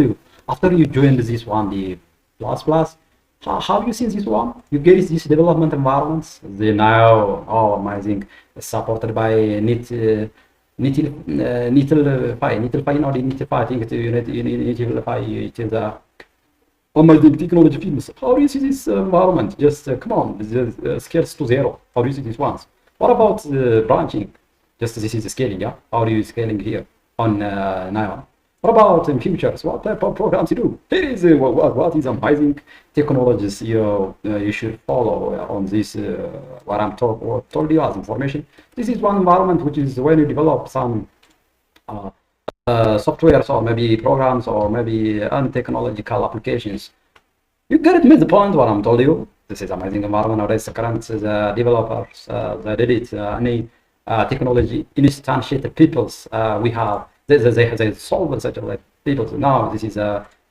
you, after you joined this one, the plus plus, how you see this one? You get this development environments. They now, oh, amazing, supported by Nitlify, not Nitlify, I think it's Nitlify, it is a amazing technology films. How do you see this environment? Just come on, scales to zero. How do you see these ones? What about branching? Just this is scaling, yeah? How do you scaling here on now? What about in futures? What type of programs you do? Here is what is amazing technologies you should follow on this. What I'm told you as information. This is one environment which is when you develop some uh, softwares or maybe programs or maybe untechnological applications. You get it, miss the point what I'm told you. This is amazing environment nowadays. The current developers, they did it, any technology instantiated peoples we have. They solve such a like people. Now this is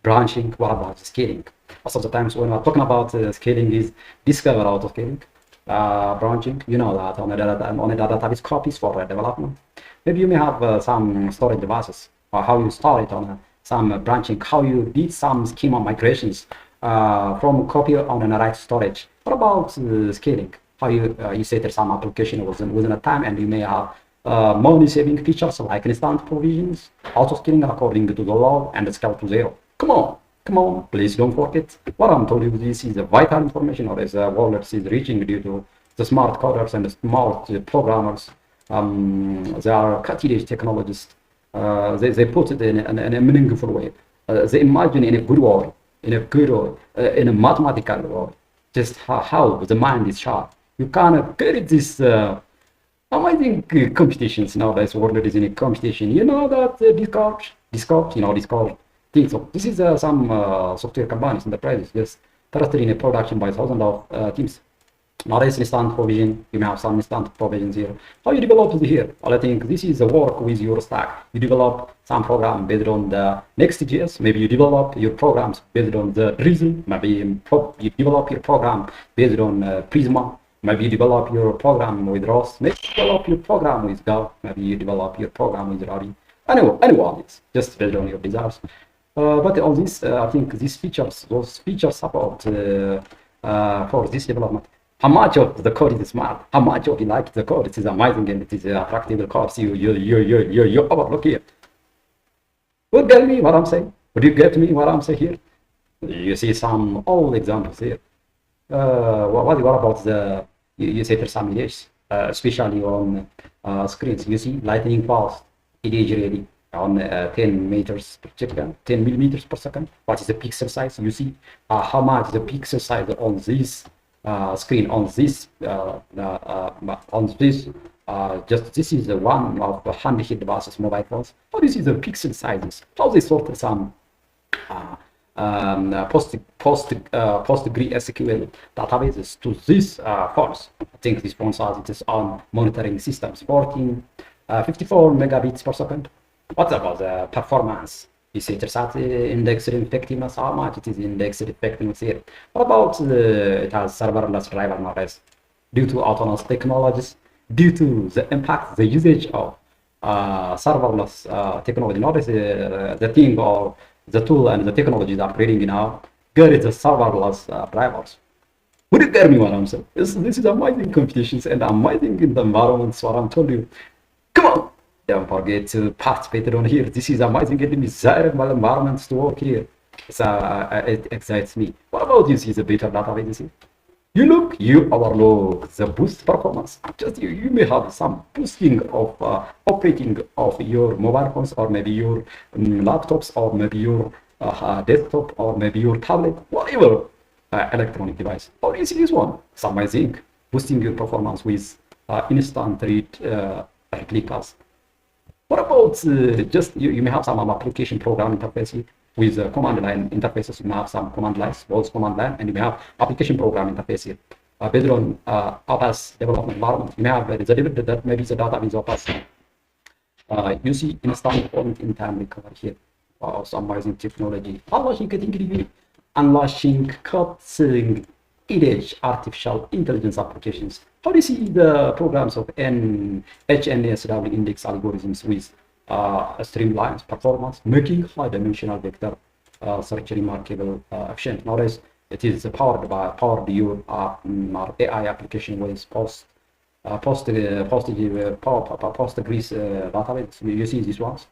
branching. What about scaling? Most of the times when we're talking about scaling is discover auto scaling. Branching, you know that on a database copies for development. Maybe you may have some storage devices, or how you store it on some branching, how you did some schema migrations from copy on a write storage. What about scaling? How you say there's some application within a time, and you may have money saving features like instant provisions, auto scaling according to the law, and the scale to zero. Come on, please don't forget what I'm telling you. This is a vital information, or as world is reaching due to the smart coders and the smart programmers. They are cutting-edge technologists. They put it in a meaningful way. They imagine in a good way, in a mathematical way, just how the mind is sharp. You can't get this amazing competitions nowadays. World is in a competition. You know that Discord, Discord thing. So this is some software companies, enterprises, just trusted in a production by thousands of teams. Nowadays, instant provision, you may have some instant provisions here. How you develop it here? Well, I think this is a work with your stack. You develop some program based on the Next.js. Maybe you develop your programs based on the Drizzle. Maybe you develop your program based on Prisma. Maybe you develop your program with ROS. Maybe you develop your program with Go. Maybe you develop your program with Ruby. Anyone, it's just based on your desires. But all this, I think those features support for this development. How much of the code is smart? How much of you like the code? It is amazing and it is attractive. The course you overlook here. Would get me what I'm saying? Would you get me what I'm saying here? You see some old examples here. What about the you say there's some images, especially on screens. You see lightning fast, image ready on 10 meters per second, 10 millimeters per second. What is the pixel size? You see how much the pixel size on this screen just this is the one of the handheld devices, mobile phones. How this is the pixel sizes? How they sort some PostgreSQL databases to these phones. I think these phones has its own monitoring systems, 54 megabits per second. What about the performance? You see, there's indexed effectiveness, how much it is indexed effectiveness here. What about it has serverless driver nowadays? Due to autonomous technologies, due to the impact, the usage of serverless technology, nowadays the thing or the tool and the technology that upgrading now, get the serverless drivers. Would you get me what I'm saying? This is amazing competitions and amazing in the environments, what I'm telling you. Come on! Don't forget to participate on here. This is amazing and desirable environments to work here. It excites me. What about you see the better database here? You overlook the boost performance. Just you may have some boosting of operating of your mobile phones or maybe your laptops or maybe your desktop or maybe your tablet, whatever electronic device. Or you see this one? It's amazing. Boosting your performance with instant read replicas. What about just you may have some application program interface with command line interfaces. You may have some command lines, voice command line, and you may have application program interface here. Based on Opus development environment, you may have that maybe the database Opus. You see instant point in time recovery here. Wow, some amazing technology. Unleashing cutting-edge artificial intelligence applications. How do you see the programs of HNSW index algorithms with streamlines performance, making high-dimensional vector such remarkable efficient. Nowadays, it is powered your AI application with Postgres database. You see these ones.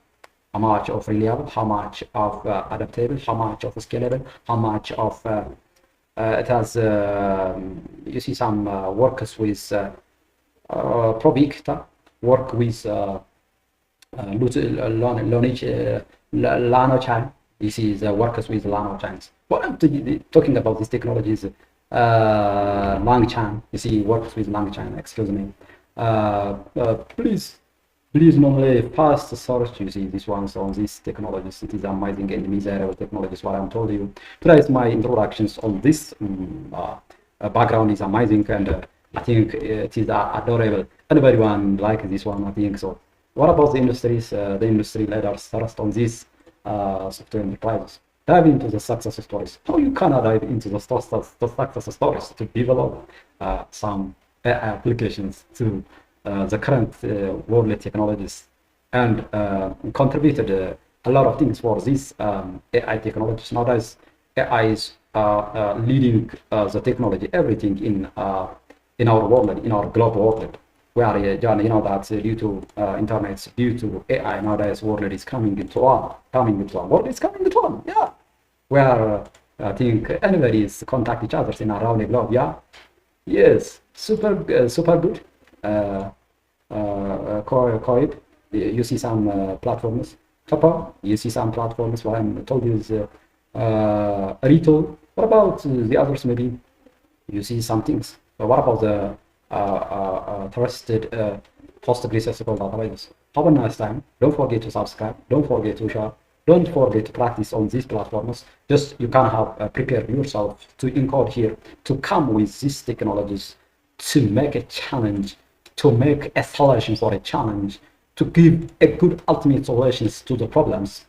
How much of reliable, how much of adaptable, how much of scalable, how much of it has. You see some works with Provicta, work with Lano chain. This is works with Lano chains. What I'm talking about these technologies, Lang chain. You see, works with Lang chain. Excuse me. Please normally fast search. You see these ones on these technologies. It is amazing and miserable technologies. What I'm told you. Today's my introductions on this background is amazing, and I think it is adorable. And everyone like this one, I think so. What about the industries? The industry leaders trust on these software enterprises. Dive into the success stories. How you can dive into the success stories to develop some AI applications to the current world technologies, and contributed a lot of things for these AI technologies. Nowadays, AI is leading the technology, everything in our world, in our global world. We are, John, you know that due to internet, due to AI, nowadays world is coming into one. World is coming into one. Yeah, where I think anybody is contact each other in around the globe. Yeah, yes, super good. Coib, you see some platforms. Kappa, you see some platforms. What I'm told you is Rito. What about the others? Maybe you see some things. But what about the trusted Postgres SQL databases? Have a nice time. Don't forget to subscribe. Don't forget to share. Don't forget to practice on these platforms. Just you can have prepare yourself to encode here, to come with these technologies, to make a challenge, to make a solution for a challenge, to give a good ultimate solutions to the problems.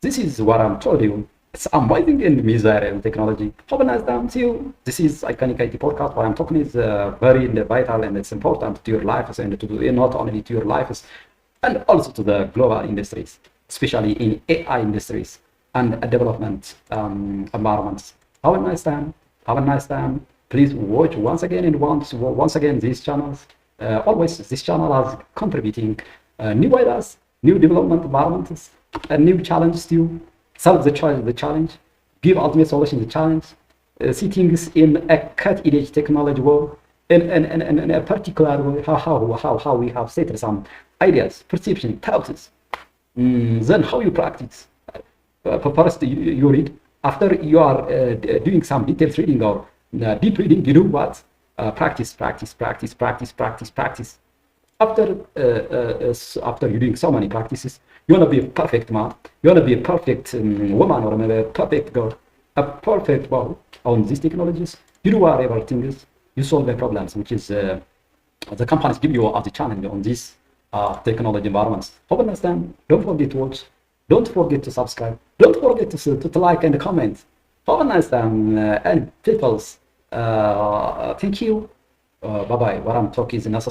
This is what I'm told you. It's amazing and miserable technology. Have a nice time. See you. This is Iconic-IT podcast. What I'm talking is very vital, and it's important to your lives, and to not only to your lives, and also to the global industries, especially in AI industries and development environments. Have a nice time. Have a nice time. Please watch once again and once again these channels. Always this channel is contributing new ideas, new development environments, and new challenges to you. Solve the challenge, give ultimate solution to the challenge, see things in a cutting-edge technology world, in a particular way, how we have set some ideas, perception, thoughts. Then how you practice. First you read. After you are doing some detailed reading or deep reading, you do what? Practice. After you're doing so many practices, you want to be a perfect man, you want to be a perfect woman, or maybe a perfect girl, a perfect boy on these technologies. You do whatever things, you solve the problems, which is the companies give you as a challenge on these technology environments. Have a nice time. Don't forget to watch. Don't forget to subscribe. Don't forget to like and comment. Have a nice time, and peoples. Thank you. Bye bye. What I'm talking is necessary.